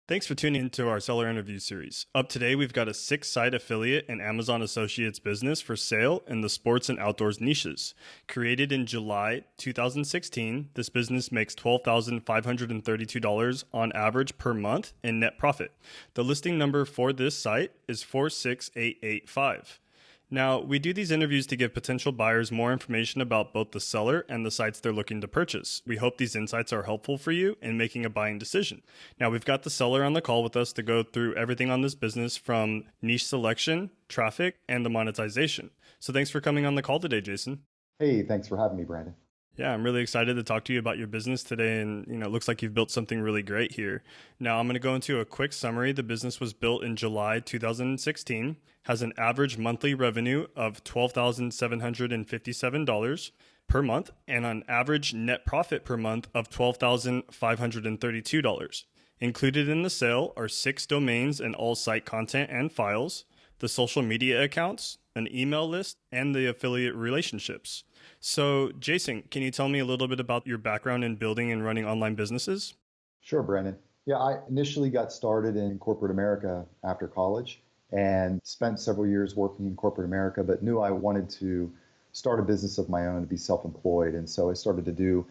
Thanks for tuning into our seller interview series. Up today, we've got a 6-site affiliate and Amazon Associates business for sale in the sports and outdoors niches. Created in July 2016, this business makes $12,532 on average per month in net profit. The listing number for this site is 46885. Now, we do these interviews to give potential buyers more information about both the seller and the sites they're looking to purchase. We hope these insights are helpful for you in making a buying decision. Now, we've got the seller on the call with us to go through everything on this business from niche selection, traffic, and the monetization. So thanks for coming on the call today, Jason. Hey, thanks for having me, Brandon. Yeah, I'm really excited to talk to you about your business today. And, it looks like you've built something really great here. Now, I'm going to go into a quick summary. The business was built in July 2016, has an average monthly revenue of $12,757 per month, and an average net profit per month of $12,532. Included in the sale are 6 domains and all site content and files, the social media accounts, an email list, and the affiliate relationships. So, Jason, can you tell me a little bit about your background in building and running online businesses? Sure, Brandon. Yeah, I initially got started in corporate America after college and spent several years working in corporate America, but knew I wanted to start a business of my own to be self-employed. And so I started to do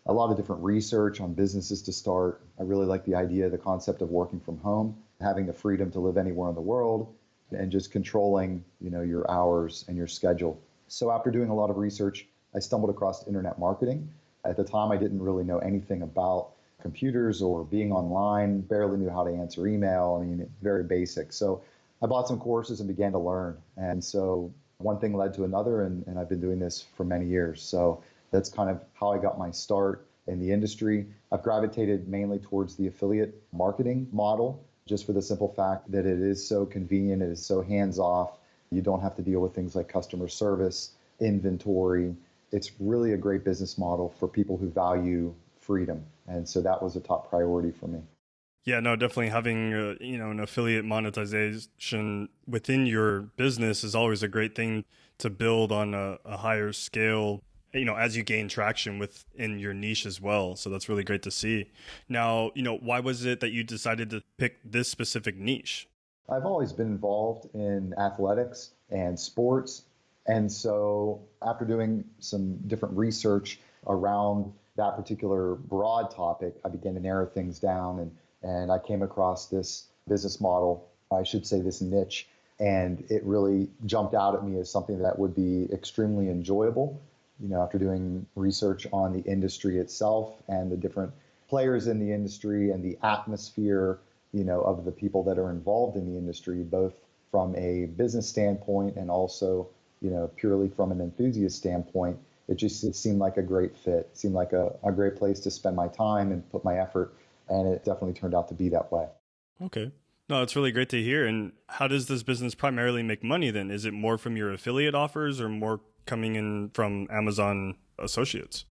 a lot of different research on businesses to start. I really like the idea, the concept of working from home, having the freedom to live anywhere in the world, and just controlling, your hours and your schedule. So after doing a lot of research, I stumbled across internet marketing. At the time, I didn't really know anything about computers or being online, barely knew how to answer email. Very basic. So I bought some courses and began to learn. And so one thing led to another, and I've been doing this for many years. So that's kind of how I got my start in the industry. I've gravitated mainly towards the affiliate marketing model, just for the simple fact that it is so convenient, it is so hands-off. You don't have to deal with things like customer service, inventory. It's really a great business model for people who value freedom. And so that was a top priority for me. Yeah, no, definitely having an affiliate monetization within your business is always a great thing to build on a higher scale, as you gain traction within your niche as well. So that's really great to see. Now, why was it that you decided to pick this specific niche? I've always been involved in athletics and sports. And so after doing some different research around that particular broad topic, I began to narrow things down and I came across this business model, I should say this niche, and it really jumped out at me as something that would be extremely enjoyable. After doing research on the industry itself and the different players in the industry and the atmosphere, of the people that are involved in the industry, both from a business standpoint and also, purely from an enthusiast standpoint, it seemed like a great fit. It seemed like a great place to spend my time and put my effort. And it definitely turned out to be that way. Okay. No, it's really great to hear. And how does this business primarily make money then? Is it more from your affiliate offers or more coming in from Amazon Associates?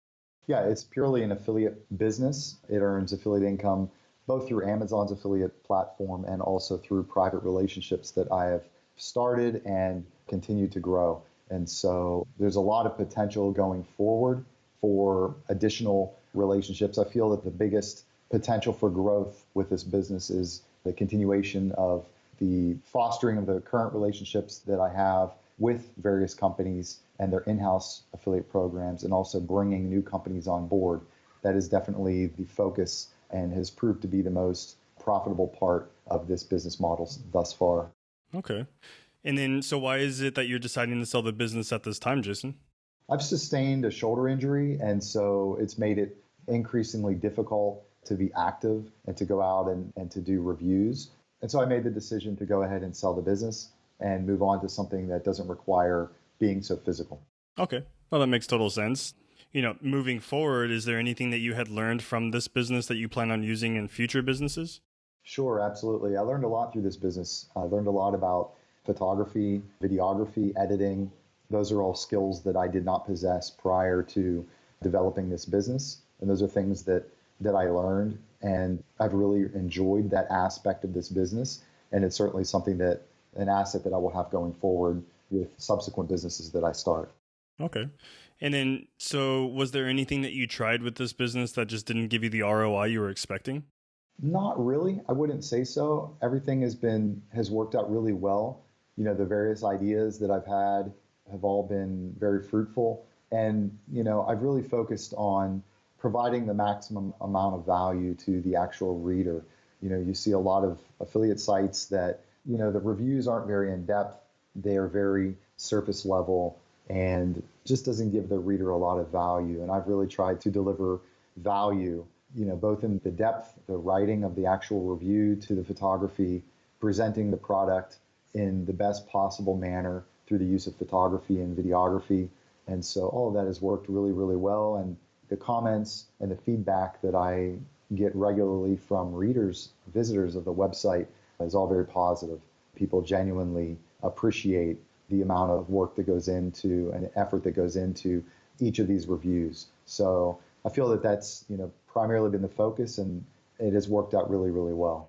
Yeah, it's purely an affiliate business. It earns affiliate income both through Amazon's affiliate platform and also through private relationships that I have started and continue to grow. And so there's a lot of potential going forward for additional relationships. I feel that the biggest potential for growth with this business is the continuation of the fostering of the current relationships that I have with various companies and their in-house affiliate programs, and also bringing new companies on board. That is definitely the focus and has proved to be the most profitable part of this business model thus far. Okay. And then, so why is it that you're deciding to sell the business at this time, Jason? I've sustained a shoulder injury, and so it's made it increasingly difficult to be active and to go out and to do reviews. And so I made the decision to go ahead and sell the business and move on to something that doesn't require being so physical. Okay. Well, that makes total sense. Moving forward, is there anything that you had learned from this business that you plan on using in future businesses? Sure, absolutely. I learned a lot through this business. I learned a lot about photography, videography, editing. Those are all skills that I did not possess prior to developing this business. And those are things that I learned, and I've really enjoyed that aspect of this business. And it's certainly an asset that I will have going forward with subsequent businesses that I start. Okay. And then, so was there anything that you tried with this business that just didn't give you the ROI you were expecting? Not really. I wouldn't say so. Everything has worked out really well. The various ideas that I've had have all been very fruitful. And, I've really focused on providing the maximum amount of value to the actual reader. You see a lot of affiliate sites that, the reviews aren't very in depth. They are very surface level and just doesn't give the reader a lot of value. And I've really tried to deliver value, both in the depth, the writing of the actual review to the photography, presenting the product in the best possible manner through the use of photography and videography. And so all of that has worked really, really well. And the comments and the feedback that I get regularly from readers, visitors of the website is all very positive. People genuinely appreciate the amount of work that goes into and effort that goes into each of these reviews. So I feel that that's, primarily been the focus, and it has worked out really, really well.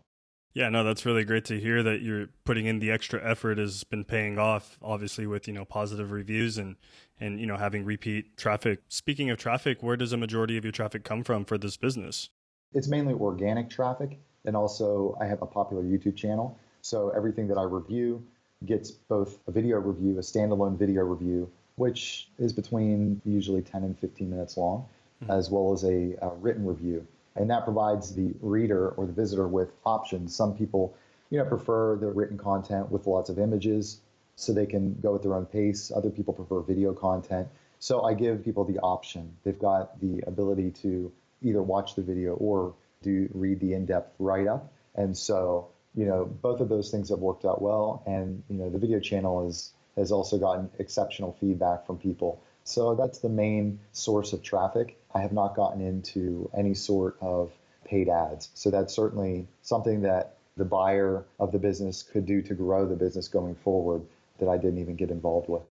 Yeah, no, that's really great to hear that you're putting in the extra effort has been paying off, obviously with, positive reviews and, having repeat traffic. Speaking of traffic, where does a majority of your traffic come from for this business? It's mainly organic traffic. And also I have a popular YouTube channel. So everything that I review gets both a video review, a standalone video review, which is between usually 10 and 15 minutes long, as well as a written review. And that provides the reader or the visitor with options. Some people, prefer the written content with lots of images so they can go at their own pace. Other people prefer video content. So I give people the option. They've got the ability to either watch the video or read the in-depth write-up. And so, both of those things have worked out well. And, the video channel has also gotten exceptional feedback from people. So that's the main source of traffic. I have not gotten into any sort of paid ads. So that's certainly something that the buyer of the business could do to grow the business going forward that I didn't even get involved with.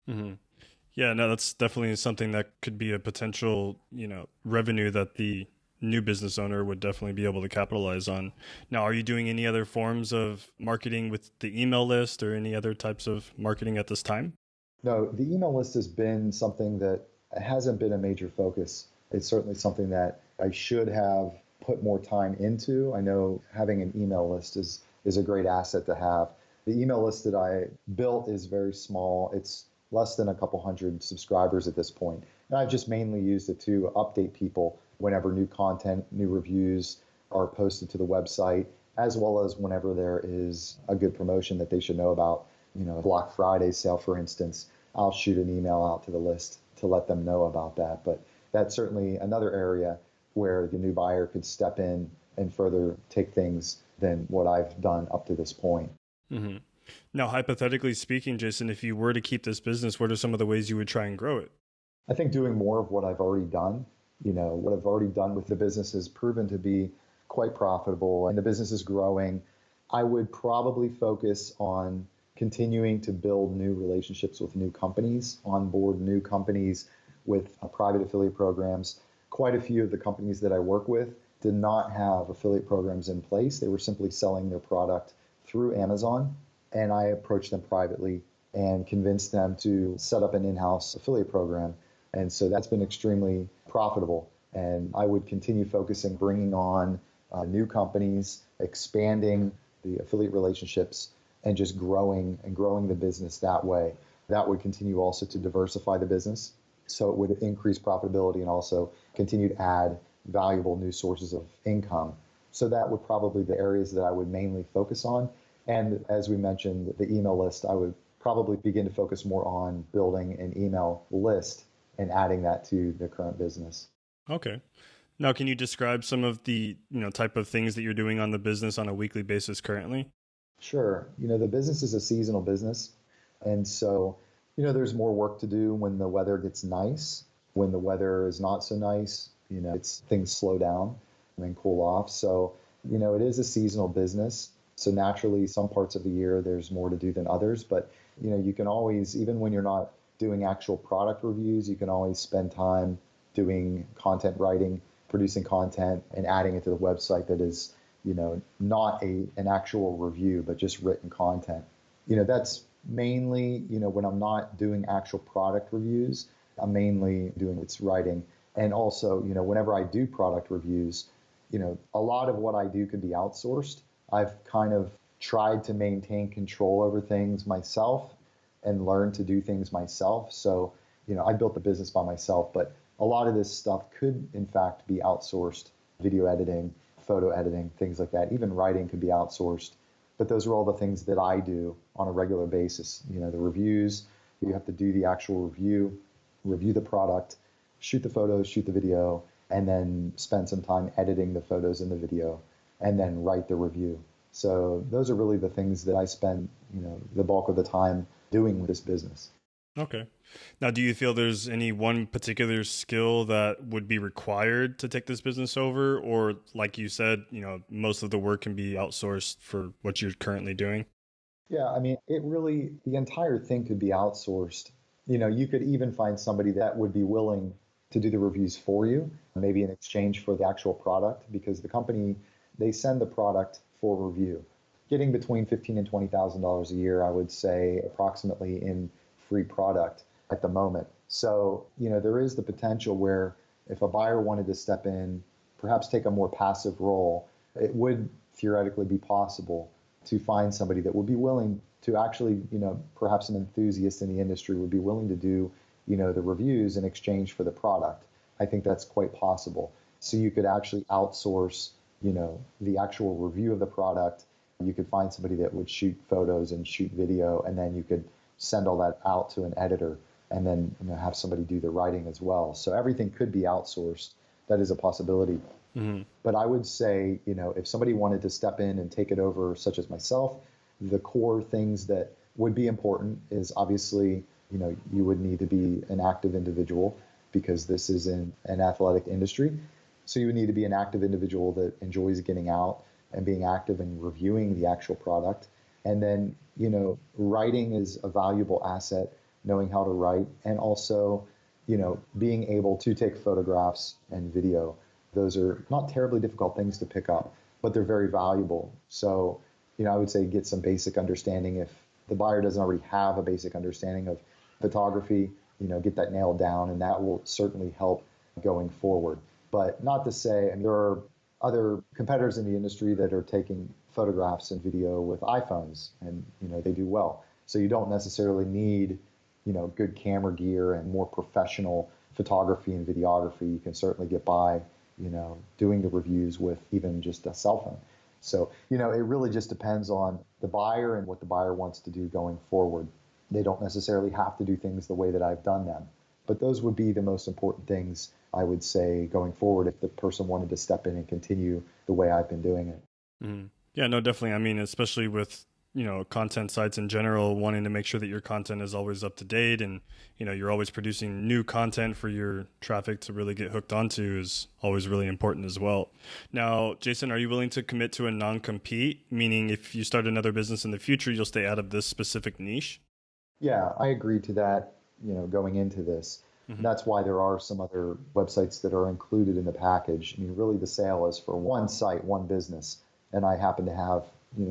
Mm-hmm. Yeah, no, that's definitely something that could be a potential, revenue that the new business owner would definitely be able to capitalize on. Now, are you doing any other forms of marketing with the email list or any other types of marketing at this time? No, the email list has been something that hasn't been a major focus. It's certainly something that I should have put more time into. I know having an email list is a great asset to have. The email list that I built is very small. It's less than a couple hundred subscribers at this point. And I've just mainly used it to update people whenever new content, new reviews are posted to the website, as well as whenever there is a good promotion that they should know about. Black Friday sale, for instance, I'll shoot an email out to the list to let them know about that. But that's certainly another area where the new buyer could step in and further take things than what I've done up to this point. Mm-hmm. Now, hypothetically speaking, Jason, if you were to keep this business, what are some of the ways you would try and grow it? I think doing more of what I've already done. What I've already done with the business has proven to be quite profitable and the business is growing. I would probably focus on continuing to build new relationships with new companies, onboard new companies with private affiliate programs. Quite a few of the companies that I work with did not have affiliate programs in place. They were simply selling their product through Amazon, and I approached them privately and convinced them to set up an in-house affiliate program. And so that's been extremely profitable. And I would continue focusing, bringing on new companies, expanding the affiliate relationships, and just growing the business that way. That would continue also to diversify the business. So it would increase profitability and also continue to add valuable new sources of income. So that would probably be the areas that I would mainly focus on. And as we mentioned, the email list, I would probably begin to focus more on building an email list and adding that to the current business. Okay. Now, can you describe some of the, type of things that you're doing on the business on a weekly basis currently? Sure. The business is a seasonal business. And so, there's more work to do when the weather gets nice. When the weather is not so nice, things slow down and cool off. So, it is a seasonal business. So naturally, some parts of the year, there's more to do than others. But, you can always, even when you're not doing actual product reviews, you can always spend time doing content writing, producing content, and adding it to the website that is not an actual review, but just written content. That's mainly, when I'm not doing actual product reviews, I'm mainly doing its writing. And also, whenever I do product reviews, a lot of what I do could be outsourced. I've kind of tried to maintain control over things myself and learn to do things myself. So, I built the business by myself, but a lot of this stuff could, in fact, be outsourced. Video editing, photo editing, things like that. Even writing could be outsourced. But those are all the things that I do on a regular basis. The reviews, you have to do the actual review the product, shoot the photos, shoot the video, and then spend some time editing the photos and the video, and then write the review. So those are really the things that I spend, the bulk of the time doing with this business. Okay. Now, do you feel there's any one particular skill that would be required to take this business over? Or like you said, most of the work can be outsourced for what you're currently doing? Yeah, I mean, the entire thing could be outsourced. You could even find somebody that would be willing to do the reviews for you, maybe in exchange for the actual product, because the company, they send the product for review. Getting between $15,000 and $20,000 a year, I would say, approximately in free product at the moment. So, there is the potential where if a buyer wanted to step in, perhaps take a more passive role, it would theoretically be possible to find somebody that would be willing to actually, perhaps an enthusiast in the industry would be willing to do, the reviews in exchange for the product. I think that's quite possible. So you could actually outsource, the actual review of the product. You could find somebody that would shoot photos and shoot video, and then you could send all that out to an editor and then have somebody do the writing as well. So everything could be outsourced. That is a possibility. Mm-hmm. But I would say, if somebody wanted to step in and take it over, such as myself, the core things that would be important is obviously, you would need to be an active individual because this is in an athletic industry. So you would need to be an active individual that enjoys getting out and being active and reviewing the actual product. And then, writing is a valuable asset, knowing how to write, and also, being able to take photographs and video. Those are not terribly difficult things to pick up, but they're very valuable. So, I would say get some basic understanding. If the buyer doesn't already have a basic understanding of photography, get that nailed down, and that will certainly help going forward. But not to say, and there are other competitors in the industry that are taking photographs and video with iPhones, and they do well. So you don't necessarily need good camera gear and more professional photography and videography. You can certainly get by doing the reviews with even just a cell phone. So it really just depends on the buyer and what the buyer wants to do going forward. They don't necessarily have to do things the way that I've done them, but those would be the most important things I would say going forward if the person wanted to step in and continue the way I've been doing it. Mm. Yeah, no, definitely. I mean, especially with, content sites in general, wanting to make sure that your content is always up to date and, you're always producing new content for your traffic to really get hooked onto is always really important as well. Now, Jason, are you willing to commit to a non-compete, meaning if you start another business in the future, you'll stay out of this specific niche? Yeah, I agree to that, going into this. Mm-hmm. That's why there are some other websites that are included in the package. I mean, really the sale is for one site, one business. And I happen to have,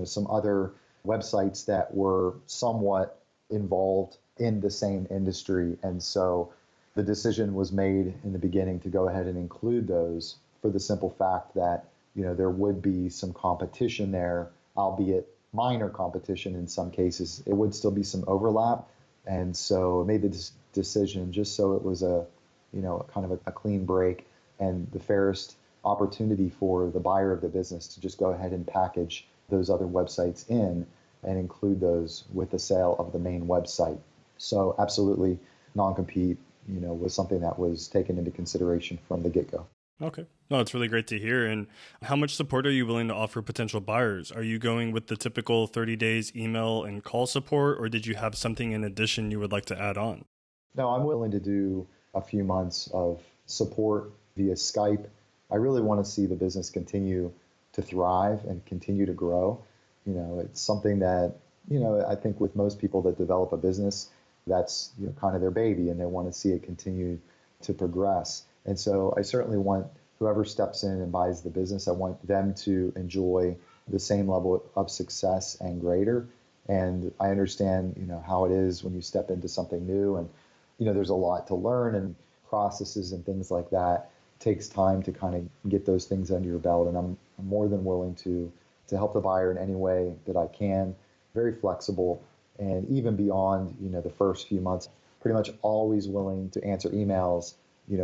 some other websites that were somewhat involved in the same industry. And so the decision was made in the beginning to go ahead and include those for the simple fact that, there would be some competition there, albeit minor competition in some cases. It would still be some overlap. And so I made the decision just so it was a kind of a clean break and the fairest opportunity for the buyer of the business to just go ahead and package those other websites in and include those with the sale of the main website. So absolutely, non-compete, was something that was taken into consideration from the get-go. Okay. No, it's really great to hear. And how much support are you willing to offer potential buyers? Are you going with the typical 30 days email and call support, or did you have something in addition you would like to add on? No, I'm willing to do a few months of support via Skype. I really want to see the business continue to thrive and continue to grow. It's something that, I think with most people that develop a business, that's kind of their baby, and they want to see it continue to progress. And so I certainly want whoever steps in and buys the business, I want them to enjoy the same level of success and greater. And I understand, how it is when you step into something new, and there's a lot to learn and processes and things like that. takes time to kind of get those things under your belt. And I'm more than willing to help the buyer in any way that I can. Very flexible, and even beyond, the first few months, pretty much always willing to answer emails,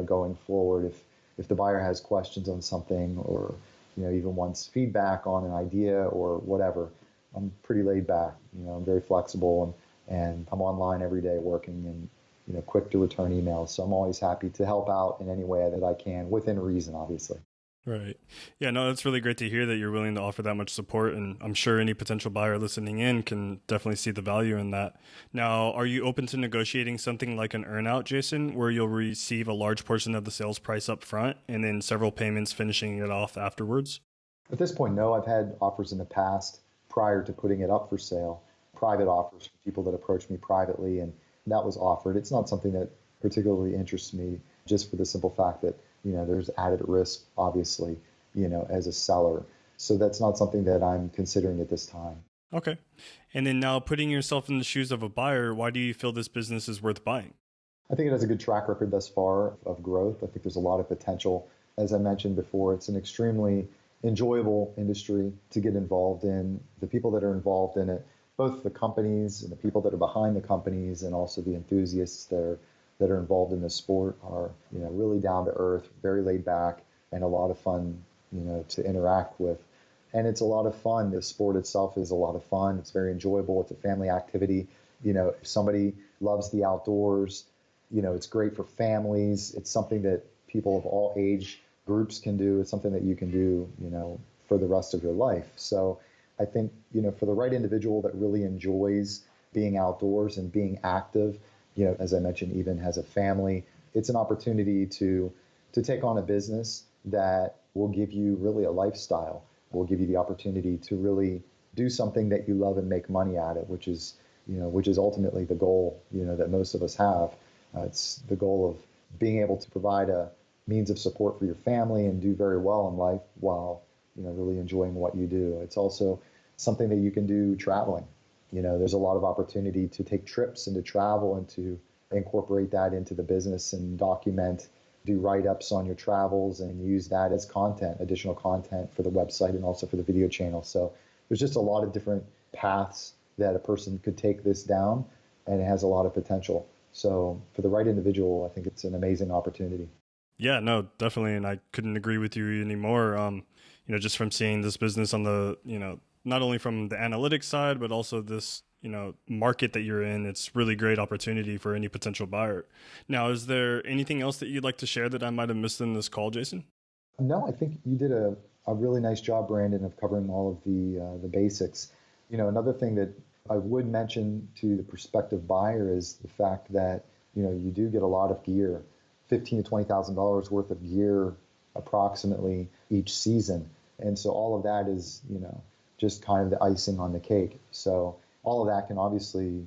going forward. If the buyer has questions on something, or, even wants feedback on an idea or whatever, I'm pretty laid back. I'm very flexible, and I'm online every day working, and, quick to return emails. So I'm always happy to help out in any way that I can, within reason, obviously. Right. Yeah, no, it's really great to hear that you're willing to offer that much support. And I'm sure any potential buyer listening in can definitely see the value in that. Now, are you open to negotiating something like an earnout, Jason, where you'll receive a large portion of the sales price up front and then several payments finishing it off afterwards? At this point, no. I've had offers in the past prior to putting it up for sale, private offers from people that approached me privately, and that was offered. It's not something that particularly interests me, just for the simple fact that, there's added risk, obviously, as a seller. So that's not something that I'm considering at this time. Okay. And then now, putting yourself in the shoes of a buyer, why do you feel this business is worth buying? I think it has a good track record thus far of growth. I think there's a lot of potential. As I mentioned before, it's an extremely enjoyable industry to get involved in. The people that are involved in it, both the companies and the people that are behind the companies, and also the enthusiasts that are involved in the sport, are, really down to earth, very laid back, and a lot of fun, to interact with. And it's a lot of fun. The sport itself is a lot of fun. It's very enjoyable. It's a family activity. If somebody loves the outdoors, it's great for families. It's something that people of all age groups can do. It's something that you can do, for the rest of your life. So I think, for the right individual that really enjoys being outdoors and being active, as I mentioned, even has a family, it's an opportunity to take on a business that will give you really a lifestyle, will give you the opportunity to really do something that you love and make money at it, which is ultimately the goal, that most of us have. It's the goal of being able to provide a means of support for your family and do very well in life while, really enjoying what you do. It's also something that you can do traveling. There's a lot of opportunity to take trips and to travel and to incorporate that into the business and document, do write-ups on your travels and use that as content, additional content for the website and also for the video channel. So there's just a lot of different paths that a person could take this down, and it has a lot of potential. So for the right individual, I think it's an amazing opportunity. Yeah, no, definitely. And I couldn't agree with you anymore. Just from seeing this business on the, not only from the analytics side, but also this, market that you're in, it's really great opportunity for any potential buyer. Now, is there anything else that you'd like to share that I might have missed in this call, Jason? No, I think you did a really nice job, Brandon, of covering all of the basics. Another thing that I would mention to the prospective buyer is the fact that, you do get a lot of gear, $15,000 to $20,000 worth of gear approximately each season. And so all of that is, just kind of the icing on the cake. So all of that can obviously,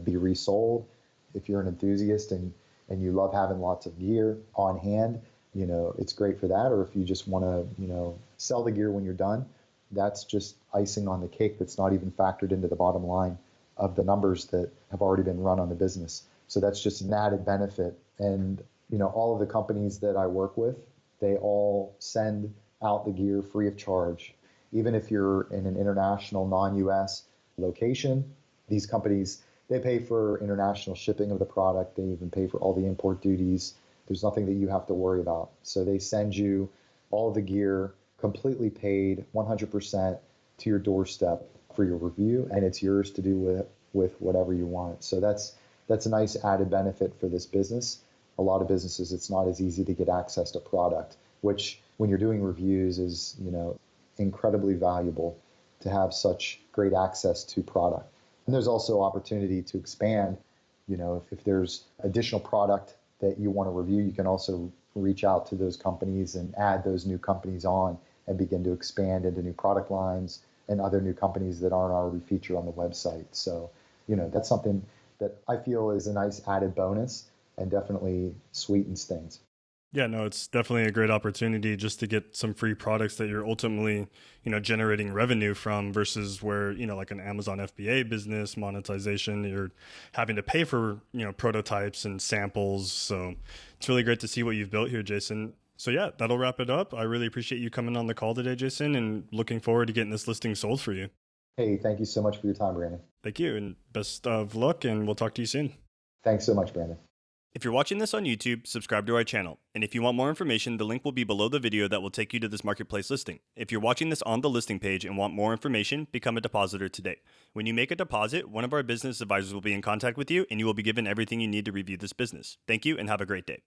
be resold. If you're an enthusiast and you love having lots of gear on hand, it's great for that. Or if you just want to, sell the gear when you're done, that's just icing on the cake that's not even factored into the bottom line of the numbers that have already been run on the business. So that's just an added benefit. And, all of the companies that I work with, they all send out the gear free of charge. Even if you're in an international, non-US location, these companies, they pay for international shipping of the product. They even pay for all the import duties. There's nothing that you have to worry about. So they send you all the gear completely paid 100% to your doorstep for your review, and it's yours to do with whatever you want. So that's a nice added benefit for this business. A lot of businesses, it's not as easy to get access to product, which when you're doing reviews is, incredibly valuable to have such great access to product. And there's also opportunity to expand. If there's additional product that you want to review, you can also reach out to those companies and add those new companies on and begin to expand into new product lines and other new companies that aren't already featured on the website. So, that's something that I feel is a nice added bonus and definitely sweetens things. Yeah, no, it's definitely a great opportunity just to get some free products that you're ultimately, generating revenue from versus where, like an Amazon FBA business monetization, you're having to pay for, prototypes and samples. So it's really great to see what you've built here, Jason. So yeah, that'll wrap it up. I really appreciate you coming on the call today, Jason, and looking forward to getting this listing sold for you. Hey, thank you so much for your time, Brandon. Thank you, and best of luck, and we'll talk to you soon. Thanks so much, Brandon. If you're watching this on YouTube, subscribe to our channel. And if you want more information, the link will be below the video that will take you to this marketplace listing. If you're watching this on the listing page and want more information, become a depositor today. When you make a deposit, one of our business advisors will be in contact with you, and you will be given everything you need to review this business. Thank you, and have a great day.